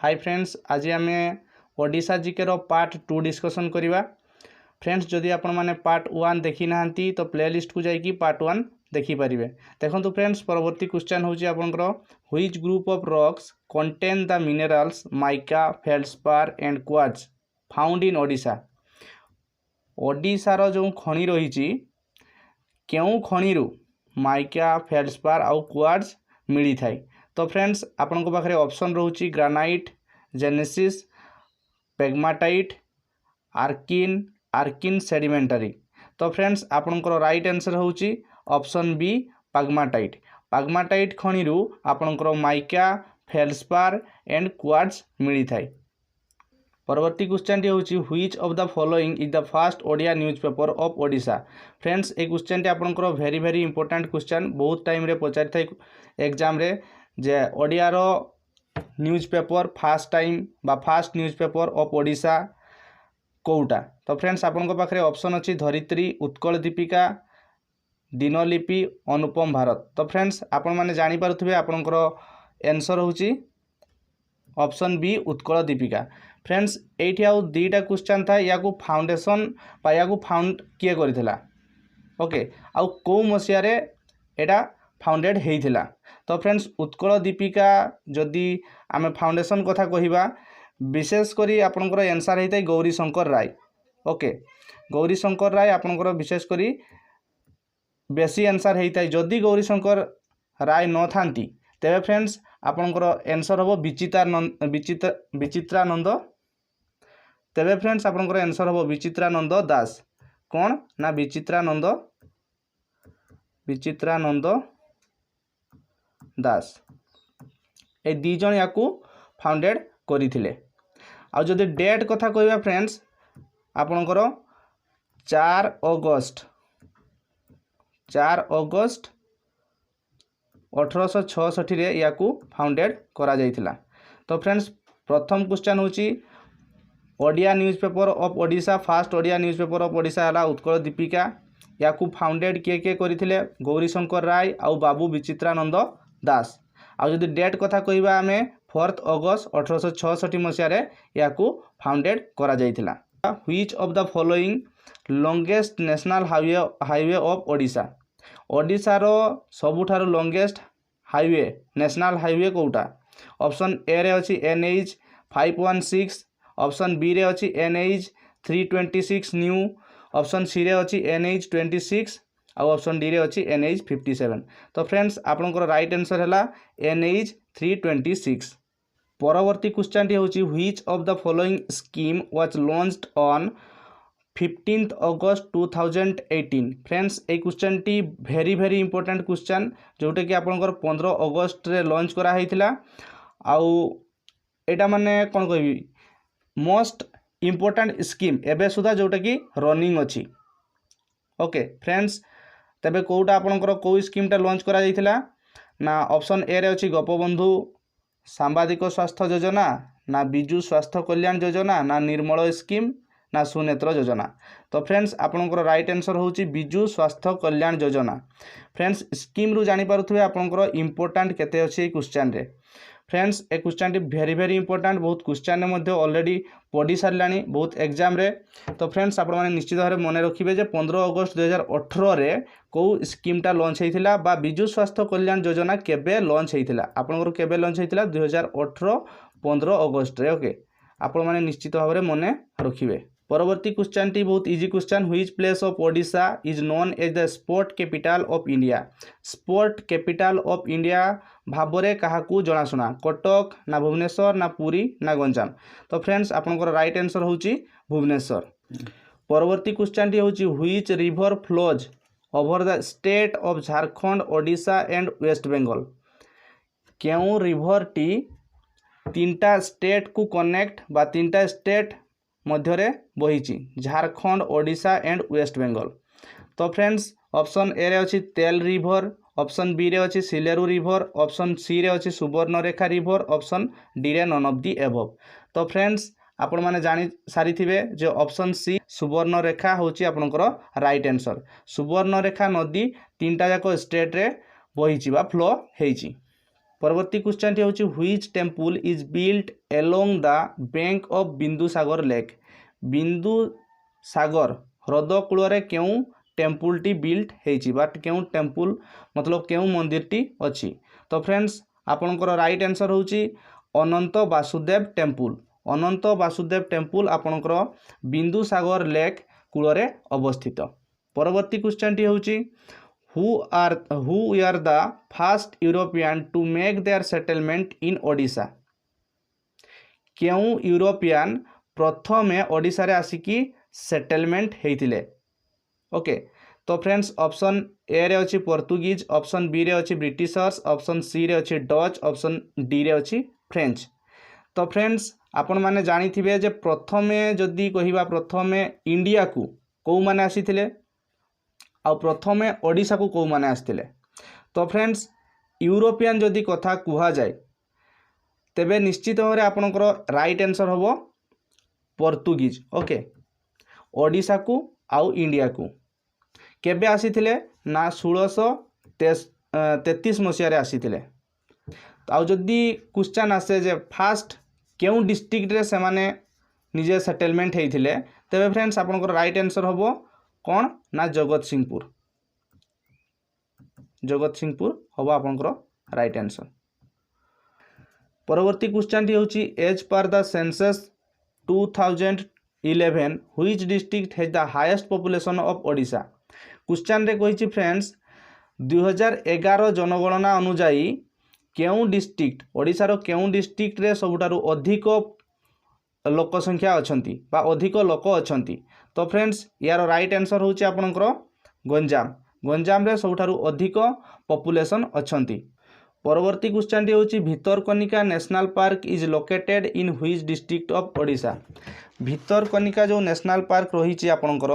Hi friends, आज आम Odisha GK रो part 2 discussion करवा। फ्रेंड्स जदि आपण माने पार्ट 1 देखी नाहंती तो प्लेलिस्ट को जाइए पार्ट 1 देखी पारिबे। देखंतु फ्रेंड्स, परवर्ती क्वेश्चन होची आपनकर which group of rocks contain the minerals mica, feldspar and quartz found in Odisha. Odisha रो जो खनि रही केउ खनि माइका, फेल्डस्पार आउ क्वार्ट्ज मिली थाए। तो फ्रेंड्स आपन पाखे ऑप्शन रोची granite, genesis, pegmatite, archean sedimentary. तो फ्रेंड्स आपनकर राइट आंसर होची ऑप्शन बी पेग्माटाइट। पेग्माटाइट खनि आपनकर माइका, फेल्डस्पार एंड क्वार्ट्ज मिली थाए। परवर्ती क्वेश्चन टी होची which of the following is the first Odia newspaper of Odisha. Friends ए क्वेश्चन टी आपनकर वेरी वेरी इंपोर्टेंट क्वेश्चन, बहुत टाइम रे पचारि थाए एग्जाम रे जे ओडिया रो न्यूज़पेपर फर्स्ट टाइम बा फर्स्ट न्यूज़पेपर ऑफ ओडिशा कोउटा। तो फ्रेंड्स आपन पाखे ऑप्शन अच्छी धरित्री, उत्कल दीपिका, दिनलिपि, अनुपम भारत। तो फ्रेंड्स आपण माने जानि पारुथिबे आपनकर आंसर होची option B Utkal Dipika. Friends एठी आउ दुईटा क्वेश्चन था, या फाउंडेशन बा या फाउंड किए करथिला, ओके, आउ को मसिया रे एटा फाउंडेड हेइथिला। तो फ्रेंड्स उत्कल दीपिका जदि आमे फाउंडेशन कथा कहिबा, विशेष करी आपनकर आंसर हेइतै गौरी शंकर राय। ओके, गौरी शंकर राय आपनकर विशेष करी बेसी आंसर हेइतै। जदि गौरी शंकर राय न थांती तेबे फ्रेंड्स आपनकर आंसर हबो विचित्रानंद। तेबे फ्रेंड्स आपनकर आंसर हबो विचित्रानंद दास। कौन ना विचित्रानंद दास। ए दी जन याकू फाउंडेड करिथिले। आ जदि डेट कथा कहबा फ्रेंड्स आपनकर 4 अगस्त 1866 रे याकू फाउंडेड करा जाइथिला। तो फ्रेंड्स प्रथम क्वेश्चन होची Odia newspaper of Odisha, first Odia newspaper of Odisha हला उत्कल दीपिका। याकू फाउंडेड किए करिथिले गौरी शंकर राय आउ बाबू विचित्रानंद दास। आ जदि डेट कथा कहबा आमे 4 अगस्त 1866 मसिया रे याकू फाउंडेड करा जाइथिला। Which of the following longest national highway of Odisha. Odisha रो सबुठारो लॉन्गेस्ट हाईवे नेशनल हाईवे कोउटा। ऑप्शन ए रे अछि NH 516, ऑप्शन बी रे अछि NH 326 न्यू, ऑप्शन सी रे अछि NH 26 और ऑप्शन डी रे अछि NH 57। तो फ्रेंड्स आपनकर राइट आंसर हैला NH 326। परवर्ती क्वेश्चन टी होची which of the following scheme was launched on 15 August 2018। Friends ए क्वेश्चन टी वेरी वेरी इंपोर्टेंट क्वेश्चन, जोटा कि आपनकर 15 अगस्त रे लॉन्च करा हैथिला। आउ एटा माने कोन कहबी मोस्ट इंपोर्टेंट स्कीम एबे सुधा जोटा कि रनिंग अछि। ओके फ्रेंड्स तबे कोउटा आपनकर को स्कीम टा लॉन्च करा जाइथिला ना ऑप्शन ए रे अछि गोपबंधु सांबादिक स्वास्थ्य योजना, ना बिजु स्वास्थ्य कल्याण योजना, ना निर्मल स्कीम, ना सुनेत्र योजना। तो फ्रेंड्स आपनकर राइट आंसर होची बिजु स्वास्थ्य कल्याण योजना। फ्रेंड्स स्कीम रु जानि पारुथबे आपनकर इंपोर्टेंट केते अछि क्वेश्चन रे। फ्रेंड्स ए क्वेश्चन टी वेरी वेरी इंपोर्टेंट, बहुत क्वेश्चन ने मध्य ऑलरेडी पढ़ी सारलानी बहुत एग्जाम रे। तो फ्रेंड्स आपण माने निश्चित भाव मन रखिबे जे 15 अगस्त 2018 रे को स्कीम टा लॉन्च हेइथिला बा बिजु स्वास्थ्य कल्याण योजना केबे लॉन्च हेइथिला। आपनकर केबे लॉन्च हेइथिला 2018 15 अगस्त रे। ओके, आपण माने निश्चित भाव मन रखिबे। परवर्ती क्वेश्चन टी बहुत easy question, which place of Odisha is known as the sport capital of India. Sport capital of India भाबरे काहाकू जनाशुना, कटक ना भुवनेश्वर ना पुरी ना गंजाम। तो फ्रेंड्स आपनकर राइट आंसर होची भुवनेश्वर। परवर्ती क्वेश्चन टी होची which river flows over the state of Jharkhand, Odisha and West Bengal. केउ रिवर टी तीनटा स्टेट को कनेक्ट बा तीनटा स्टेट मध्यरे बहिची, Jharkhand, Odisha and West Bengal. तो फ्रेंड्स ऑप्शन ए रे अछि तेल रिवर, ऑप्शन बी रे अछि सिलेरु रिवर, ऑप्शन सी रे अछि सुवर्णरेखा रिवर, ऑप्शन डी रे नन ऑफ दी एबव। तो फ्रेंड्स आपण माने जानि सारिथिबे जे ऑप्शन सी सुवर्णरेखा होची आपनकर राइट आंसर। सुवर्णरेखा नदी तीनटा जाको स्टेट रे बहिची बा फ्लो हेइची। परवर्ती क्वेश्चन टी होची which temple is built along the bank of Bindusagar lake. Bindusagar ह्रद कूल केउ टेम्पल टी बिल्ट होती बाट केउ टेम्पल मतलब केउ मंदिर टी अच्छी। तो फ्रेंड्स आपणकर राइट आंसर होची अनंत वासुदेव टेम्पल। अनंत वासुदेव टेम्पल आपणकर बिंदुसागर लेक कूल अवस्थित। परवर्ती क्वेश्चन टी होची who were the first European to make their settlement in Odisha। केउ यूरोपियन प्रथमे ओडिशा रे आसिकी सेटलमेंट हेइथिले। ओके तो फ्रेंड्स ऑप्शन ए रे अछि पोर्तुगीज, ऑप्शन बी रे अछि ब्रिटिशर्स, ऑप्शन सी रे अछि डच, ऑप्शन डी रे अछि फ्रेंच। तो फ्रेंड्स आपण माने जानी थिबे जे प्रथमे जदि कहिबा प्रथमे इंडिया को को माने आसीथिले आ प्रथमे ओडिशा को कौ माने आसथिले। तो फ्रेंड्स यूरोपियन जदि कथा कुहा जाए तेबे निश्चित भाव आपणकर राइट आंसर हम पोर्तुगीज। ओके ओडिशा को आउ इंडिया को केबे आसीथिले ना 1633 मसीह रे आसीथिले। आउ जदि क्वेश्चन आसे जे फास्ट केउ डिस्ट्रिक्ट रे से माने निजे सेटलमेंट हेइथिले तेबे फ्रेंड्स आपणकर राइट आंसर हम कौन ना जगत सिंहपुर। जगत सिंहपुर हम आपनकर राइट आंसर। परवर्ती क्वेश्चन टी होची as per the census 2011 which district has the highest population of Odisha. Question रे कहिची फ्रेंड्स 2011 जनगणना अनुसार केउ डिस्ट्रिक्ट ओडिशा रो केउ डिस्ट्रिक्ट रे सबुठारु अधिक लोक संख्या अछंती बा अधिक लोक अछंती। तो फ्रेंड्स यार राइट आंसर होची आपनकर गंजाम। गंजाम रे सबुठारु अधिक पॉपुलेशन अछंती। परवर्ती क्वेश्चन टी होची Bhitarkanika national park is located in which district of Odisha. Bhitarkanika जो नेशनल पार्क रही आपनकर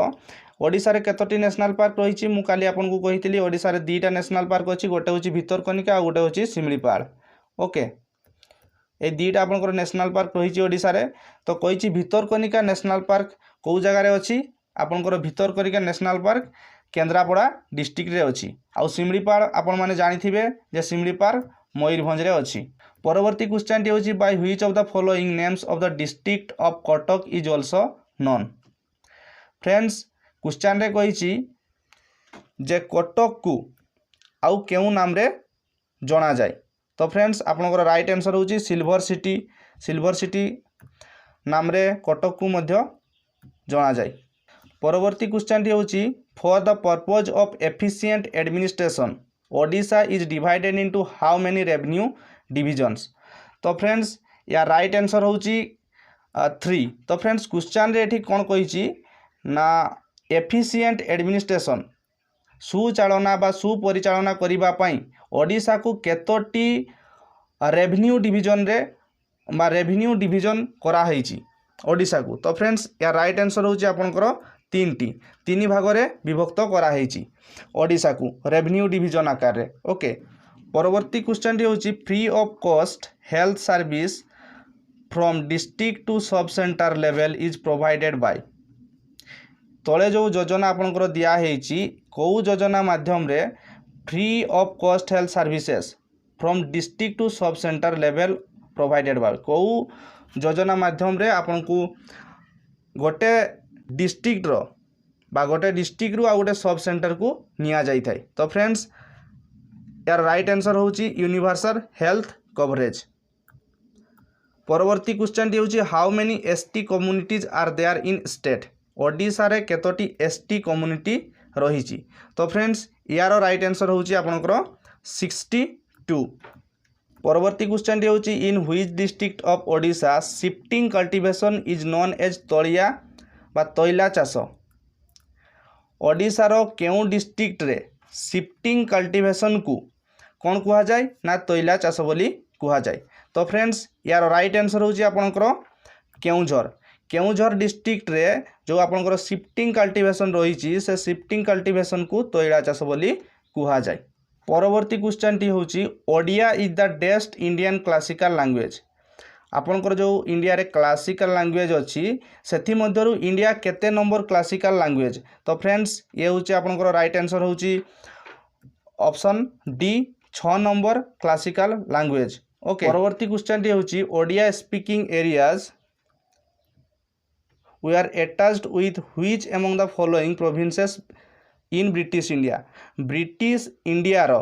ओडिशा रे केतोटी नेशनल पार्क रही मु काली आपनको कहितली ओडिशा रे दुईटा नेशनल पार्क अछि गोटे होची भितरकनिका आ गोटे होची शिमलीपाल। ओके ए दुईटा आपनकर नेशनल पार्क रही ओडिशा रे। तो कहिची भितरकनिका नेशनल पार्क को जगह रे अछि आपनकर Bhitarkanika national park Kendrapara district रे अछि। आउ शिमलीपाल आपण माने जानिथिबे जे शिमलीपाल मयूरभंज रे अछि। परवर्ती क्वेश्चन टी होची by which of the following names of the district of Cuttack is also known. Friends question रे कहिची जे कटक को आउ केउ नाम रे जणा जाय। तो फ्रेंड्स आपनकर राइट आंसर होची सिल्वर सिटी। सिल्वर सिटी नाम रे कटक को मध्य जणा जाय। परवर्ती क्वेश्चन टी होची for the purpose of efficient administration Odisha is divided into how many revenue divisions. तो फ्रेंड्स या राइट आंसर होची 3। तो फ्रेंड्स क्वेश्चन रे एठी कोन कहिची ना एफिशिएंट एडमिनिस्ट्रेशन सुचालना बा सुपरिचालना करिबा पई ओडिशा को केतोटी रेवेन्यू डिविजन रे बा रेवेन्यू डिविजन करा हेची ओडिशा को। तो फ्रेंड्स या राइट आंसर होची आपनकर 3 भाग रे विभक्त करा हेची ओडिशा को रेवेन्यू डिविजन आकार रे। ओके परवर्ती क्वेश्चन टी होची free of cost health service from district to sub centre level is provided by. तले जो योजना आपनकर दिया हेची को योजना माध्यम रे free of cost health services from district to sub centre level provided by को योजना माध्यम रे आपनको गोटे डिस्ट्रिक्ट रो बा गोटे डिस्ट्रिक्ट रु आ गोटे सब सेंटर को निया जाई थाए। तो फ्रेंड्स यार राइट आंसर होची यूनिवर्सल हेल्थ कवरेज। परवर्ती क्वेश्चन टी होची how many ST communities are there in state. Odisha रे केतोटी एसटी कम्युनिटी रहिची। तो फ्रेंड्स यार राइट आंसर होची आपनकर 62। परवर्ती क्वेश्चन टी होची in which district of Odisha shifting cultivation is known as तलिया बा तैला चाष। ओडिशा रो केउ डिस्ट्रिक्ट रे शिफ्टिंग कल्टीवेशन को कौन कुहा जाए ना तैला चाष बोली कुहा जाए। तो फ्रेंड्स यार राइट आंसर होची आपनकर केउझर। केउझर डिस्ट्रिक्ट रे जो आपनकर शिफ्टिंग कल्टीवेशन रही से शिफ्टिंग कल्टीवेशन को तैला चाष बोली कुहा जाए। परवर्ती क्वेश्चन टी होची Odia is the best Indian classical language. आपनकर जो इंडिया रे क्लासिकल लैंग्वेज अच्छी सेथि मध्यरु इंडिया केते नंबर क्लासिकल लैंग्वेज। तो फ्रेंड्स ये होची आपनकर राइट आंसर होची option D 6 number classical language. Okay परवर्ती क्वेश्चन टी होची Odia speaking areas we are attached with which among the following provinces in British India. British India रो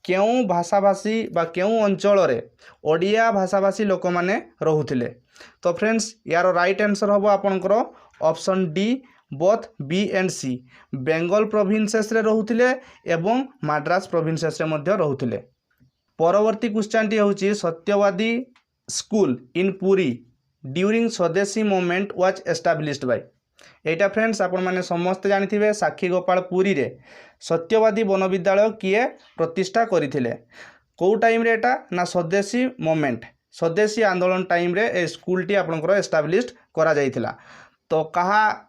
केउं भाषाभाषी बा केउं अंचल रे ओडिया भाषाभाषी लोक माने रहुथिले। तो फ्रेंड्स यार राइट आंसर हम आपनकर option D both B and C Bengal provinces रे रहुथिले एवं मद्रास प्रोविंसेस रे मध्य रहुथिले। परवर्ती क्वेश्चन टी होची सत्यवादी स्कूल इन पुरी ड्यूरिंग स्वदेशी movement was established bye. Etah friends आपण माने समस्त जानिथिबे साक्षी गोपाल पुरी रे सत्यवादी वन विद्यालय किए प्रतिष्ठा करथिले। को टाइम रे एटा ना स्वदेशी मूवमेंट स्वदेशी आंदोलन टाइम रे ए स्कूल टी आपनकर एस्टाब्लिश्ड करा जायथिला। तो कहा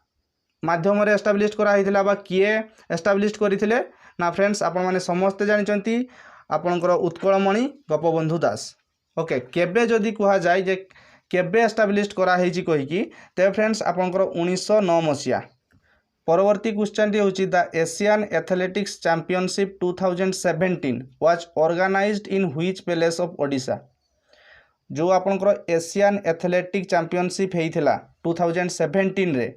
माध्यम रे एस्टाब्लिश्ड करा हिथिला बा किए एस्टाब्लिश्ड करथिले ना फ्रेंड्स आपण माने समस्त जानिचंती आपनकर उत्कलमणि गोपबंधु दास। ओके केबे जदि कहा जाय जे केबे एस्टाब्लिश्ड करा हेची कहि कि ते फ्रेंड्स आपनकर 1909 मसिया। परवर्ती क्वेश्चन टी होची the Asian athletics championship 2017 was organised in which palace of Odisha. जो आपनकर एशियन एथलेटिक चैंपियनशिप हेइथिला 2017 रे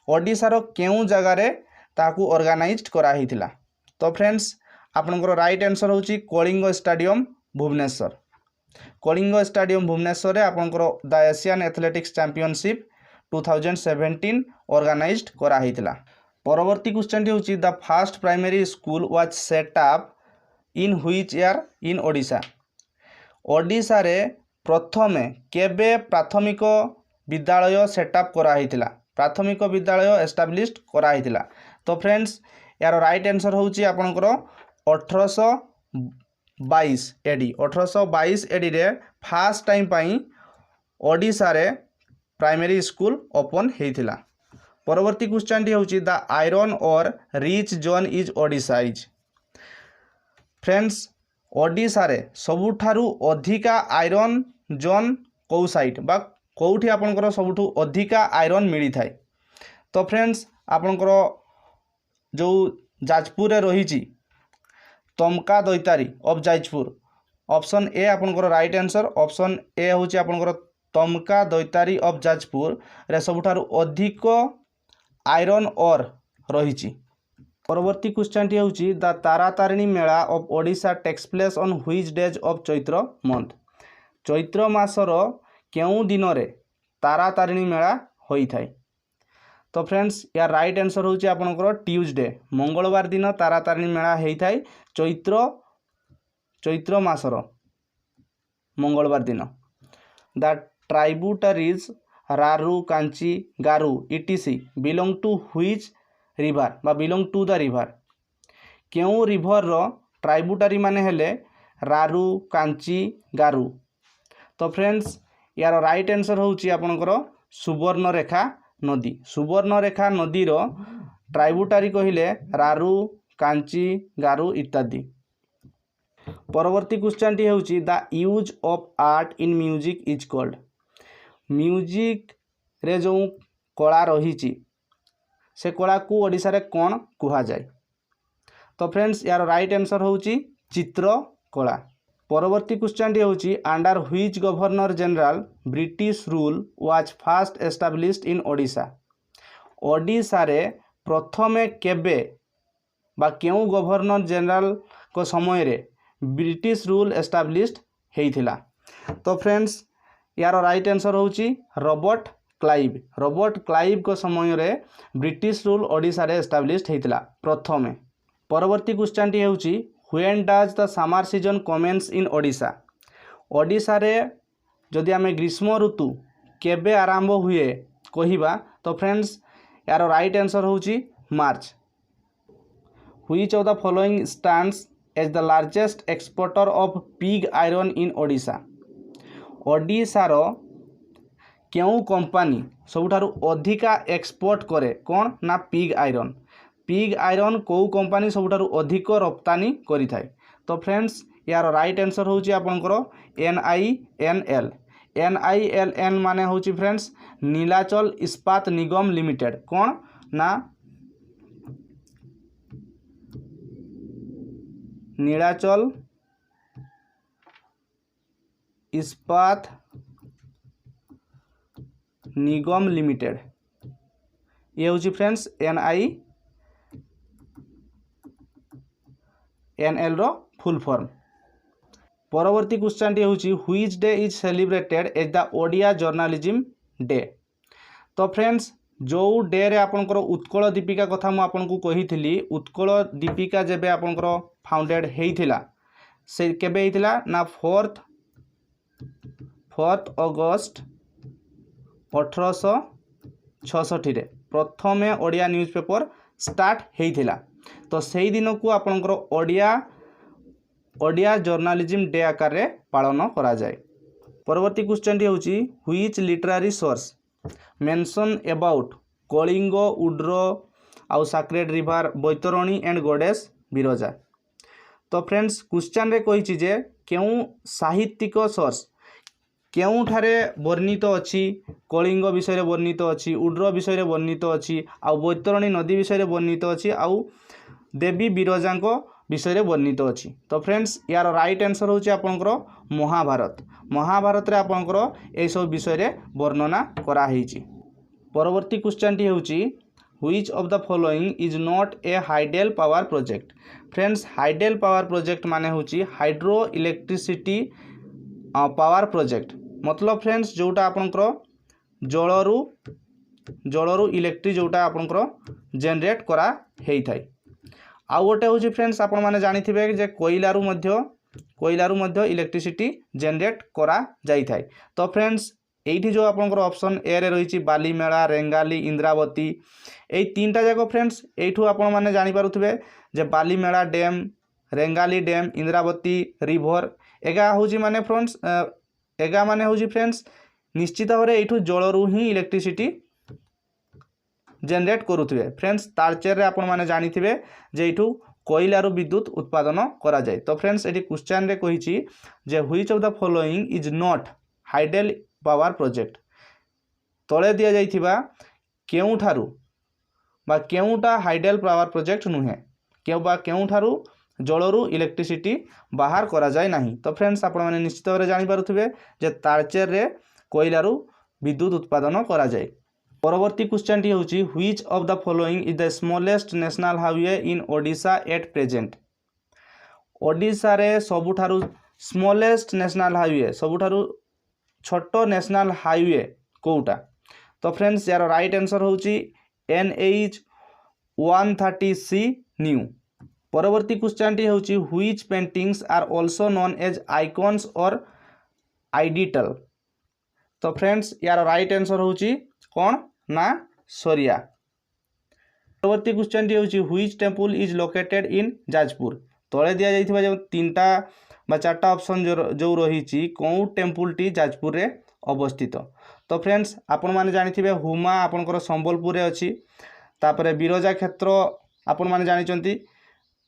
ओडिशा रो केउ जगह रे ताकू ऑर्गेनाइज्ड करा हेइथिला। तो फ्रेंड्स आपनकर राइट आंसर होची कलिंग स्टेडियम भुवनेश्वर। कलिंग स्टेडियम भुवनेश्वर रे आपनकर the Asian athletics championship 2017 organised करा हेइथिला। परवर्ती क्वेश्चन टी होची the first primary school was set up in which year in Odisha. Odisha रे प्रथमे केबे प्राथमिक विद्यालय सेटअप करा हेइथिला प्राथमिक विद्यालय एस्टाब्लिश्ड करा हेइथिला। तो फ्रेंड्स यार राइट आंसर होची आपनकर 1822 एडी 1822 एडी रे फर्स्ट टाइम पई ओडिशा रे प्राइमरी स्कूल ओपन हेइथिला। परवर्ती क्वेश्चन टी होची द आयरन और rich zone is Odisha is. Friends Odisha रे सबुठारु अधिका आयरन जोन को साइट बा कोठी आपनकर सबुठु अधिका आयरन मिली थाए। तो फ्रेंड्स आपनकर जो जाजपुर रे रहिची तमका Daitari of Jajpur option A आपनकर राइट आंसर ऑप्शन ए होची आपनकर तमका दैतारी ऑफ जाजपुर रे सबुठारु अधिक आयरन और रहिची। परवर्ती क्वेश्चन टी होची the Taratarini mela of Odisha takes place on which days of Chaitra month. Chaitra मासर केउ दिन रे तारातारिणी मेला होई थाए। तो फ्रेंड्स यार राइट आंसर होची आपनकर ट्यूसडे मंगलवार दिन तारातारिणी मेला हेई थाए चैत्र मासर मंगलवार दिन। The tributaries Raru Kanchi Garu etc belong to which river बा बिलोंग टू द रिवर। केउ रिवर रो ट्राइब्यूटरी माने हेले रारू कांची गारू। तो फ्रेंड्स यार राइट आंसर होची आपनकर सुवर्णरेखा नदी। सुवर्णरेखा नदी रो ट्राइब्यूटरी कहिले रारू कांची गारू इत्यादि। परवर्ती क्वेश्चन टी होची the use of art in music is called. Music रे जो कला रही से कला को ओडिशा रे कौन कुहा जाए। तो फ्रेंड्स यार राइट आंसर होची चित्रकला। परवर्ती क्वेश्चन टी होची under which governor general British rule was first established इन ओडिशा। ओडिशा रे प्रथमे केबे बा केउ गवर्नर जनरल को समय रे ब्रिटिश रूल एस्टाब्लिश्ड हेइथिला। तो फ्रेंड्स यार राइट आंसर होची रॉबर्ट क्लाइव। रॉबर्ट क्लाइव को समय रे ब्रिटिश रूल ओडिशा रे एस्टाब्लिश्ड हेइथिला प्रथमे। परवर्ती क्वेश्चन टी होची when does the summer season commence in Odisha. Odisha रे जदि आमे ग्रीष्म ऋतु केबे आरंभ हुए कहिबा तो फ्रेंड्स यार राइट आंसर होची March. Which of the following stands as the largest exporter of pig iron in Odisha. Odisha रो केउ कंपनी सबुठारु अधिका एक्सपोर्ट करे कौन ना पिग आयरन। पिग आयरन को कंपनी सबुठारु अधिक रप्तानी करि थाए। तो फ्रेंड्स यार राइट आंसर होची आपनकर NINL। NILN माने होची फ्रेंड्स नीलाचल इस्पात निगम लिमिटेड कौन ना नीलाचल इस्पात निगम लिमिटेड। ये हूँ फ्रेंड्स NINL रो फुल फॉर्म। परवर्ती क्वेश्चन टी हूँ which day is celebrated as the Odia journalism day. तो फ्रेंड्स जो डे रे आपनकर उत्कल दीपिका कथा मु आपनको कही उत्कल दीपिका जेबे आपनकर फाउंडेड हेइथिला से केबे हेइथिला ना 4 अगस्ट 1866 रे प्रथमे ओडिया न्यूज पेपर स्टार्ट हेइथिला। तो सेही दिन को आपनकर ओडिया जर्नालिज्म डे आकार रे पालन करा जाए। परवर्ती क्वेश्चन टी होची which literary source mention about Kalinga Udra आउ sacred river Baitarani and goddess Biraja. तो फ्रेंड्स क्वेश्चन रे कहिछि जे केउ साहित्यिक सोर्स केउठारे वर्णित अच्छी कलिंग विषय वर्णित अच्छी उड्र विषय वर्णित अच्छी आउ बैतरणी नदी विषय वर्णित अच्छी आउ देवी बिरजा विषय वर्णित अच्छी। तो फ्रेंड्स यार राइट आंसर होची आपनकर महाभारत। महाभारत रे आपनकर ए सब विषय वर्णना करा हेची। परवर्ती क्वेश्चन टी होची which of the following is not a hydel power project. Friends hydel power project माने होची हाइड्रो इलेक्ट्रिसिटी पावर प्रोजेक्ट। मतलब फ्रेंड्स जोटा आपनकर जलरू इलेक्ट्रिक जोटा आपनकर जनरेट करा हेई थाई। आउ गोटे हूँ फ्रेंड्स आपण मैंने जानिथिबे जे कोयलारू मध्य इलेक्ट्रिसिटी जनरेट करा जाई थाई। तो फ्रेंड्स एठी जो आपनकर ऑप्शन ए रे रही बालीमेला रेंगाली इंद्रावती ए तीनटा जाक फ्रेंड्स एठू आपण मैंने जानि पारुथिबे जे Balimela dam Rengali dam Indravati river एगा हूँ माने फ्रेंड्स एगा माने हूँ फ्रेंड्स निश्चित भाव एठू जलरू ही इलेक्ट्रिसिटी जनरेट करुथिबे। फ्रेंड्स तालचेर रे आपण माने जानिथिबे जे एठू कोयलारू विद्युत उत्पादन करा जाए। तो फ्रेंड्स एठी क्वेश्चन रे कहिछि जे which of the following is not hydel power project. तळे दिया जाइथिबा केउठारू बा केउटा हाइडल पावर प्रोजेक्ट नुहे केउठारू जलरू इलेक्ट्रिसिटी बाहर करा जाए नहीं। तो फ्रेंड्स आपण माने निश्चित भाव जानि पारुथिबे जे तालचेर रे कोयलारू विद्युत उत्पादन करा जाए। परवर्ती क्वेश्चन टी होची which of the following is the smallest national highway in Odisha at present. Odisha रे सबुठारू स्मॉलेस्ट नेशनल हाईवे सबुठारू छोटो नेशनल हाईवे कोउटा। तो फ्रेंड्स यार राइट आंसर होची NH 130C न्यू। परवर्ती क्वेश्चन टी होची which paintings are also known as icons or आइडिटल। तो फ्रेंड्स यार राइट आंसर होची कौन ना सरिया। परवर्ती क्वेश्चन टी होची which temple is located in Jajpur. तळे दिया जाइथिबा जो तीनटा बा चारटा ऑप्शन जो रही कौ टेम्पल टी जाजपुर रे अवस्थित। तो फ्रेंड्स आपण माने जानिथिबे हुमा आपनकर संबलपुर रे अछि। तापरे बिरजा क्षेत्र आपण माने जानिचंती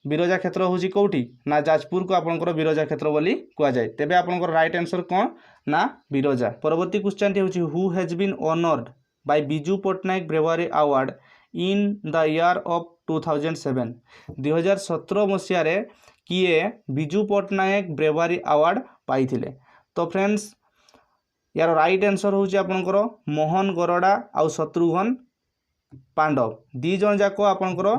बिरजा क्षेत्र होची कोठी ना जाजपुर को आपनकर बिरजा क्षेत्र बोली कुआ जाय। तेबे आपनकर राइट आंसर कोन ना बिरजा। परवर्ती क्वेश्चन टी होची who has been honoured by Biju Patnaik bravery award in the year of 2007। 2017 मसीह रे किए बिजू पट्टनायक ब्रेवरी अवार्ड पाइथिले। तो फ्रेंड्स यार राइट आंसर होची आपनकर मोहन गरडा आउ शत्रुघ्न पांडव दी जन जाको आपनकर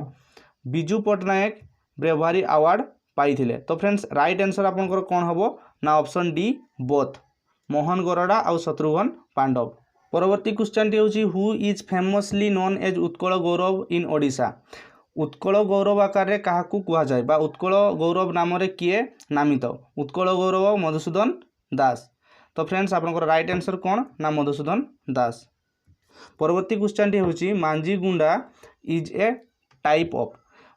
बिजू पट्टनायक ब्रेवरी अवार्ड पाइथिले। तो फ्रेंड्स राइट आंसर आपनकर कोन हबो ना option D both Mohan Garada आउ शत्रुघ्न पांडव। परवर्ती क्वेश्चन टी होची who is famously known as Utkal Gaurav in Odisha. Utkal Gaurav आकार रे काहाकू कुहा जाय बा उत्कल गौरव नाम रे किए नामित। उत्कल गौरव मधुसूदन दास। तो फ्रेंड्स आपनकर राइट आंसर कोन ना मधुसूदन दास। परवर्ती क्वेश्चन टी होची मांझी गुंडा is a type of.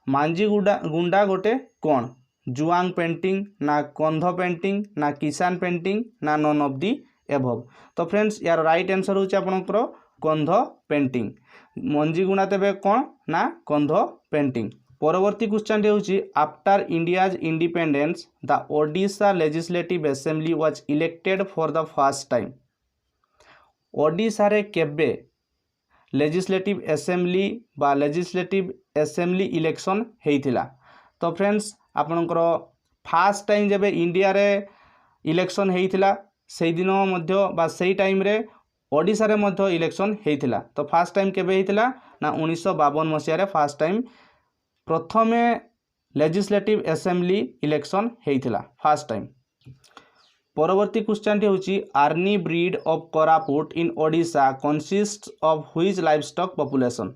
Manjhi गुंडा गोटे कोन जुआंग पेंटिंग ना कंध पेंटिंग ना किसान पेंटिंग ना नॉन ऑफ दी एभव। तो फ्रेंड्स यार राइट आंसर होची आपनकर कंध पेंटिंग। मंजी गुणा तेबे कोन ना कंध पेंटिंग। परवर्ती क्वेश्चन होची after India's independence the Odisha legislative assembly was elected for the first time. Odisha रे केबे लेजिस्लेटिव असेंबली इलेक्शन हेइथिला। तो फ्रेंड्स आपनकर फास्ट टाइम जब इंडिया रे इलेक्शन होता से दिन मध्य से टाइम रे ओडिशा रे मध्य इलेक्शन होता। तो फास्ट टाइम केबे होता ना 1952 मसीह फास्ट टाइम प्रथमे लेजिस्लेटिव असेंबली इलेक्शन होता फास्ट टाइम। परवर्ती क्वेश्चन टी होची Arnie breed of Koraput in Odisha consist of which livestock population.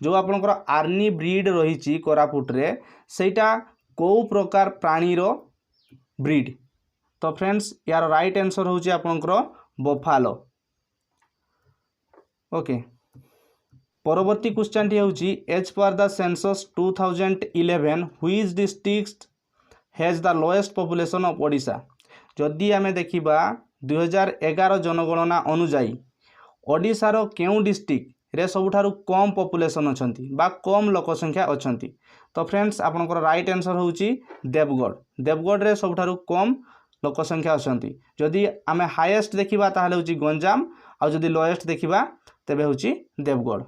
जो आपनकर आर्नी ब्रीड रही कोरापुट रे सेटा को प्रकार प्राणीर ब्रीड। तो फ्रेंड्स यार राइट आंसर होची आपनकर बफालो। ओके परवर्ती क्वेश्चन टी होची as per the census 2011 which district has the lowest population of Odisha. जदि आमे देखिबा 2011 जनगणना अनुजाई ओडिशार केउ डिस्ट्रिक्ट रे सबुठारु कम पॉपुलेशन अछंती बा कम लोक संख्या अछंती। तो फ्रेंड्स आपनकर राइट आंसर होची देवगढ़। देवगढ़ रे सबुठारु कम लोक संख्या अछंती। जदि आमे हाईएस्ट देखिबा ताहाले होची गंजाम आ जदि लोएस्ट देखिबा तेबे होची देवगढ़।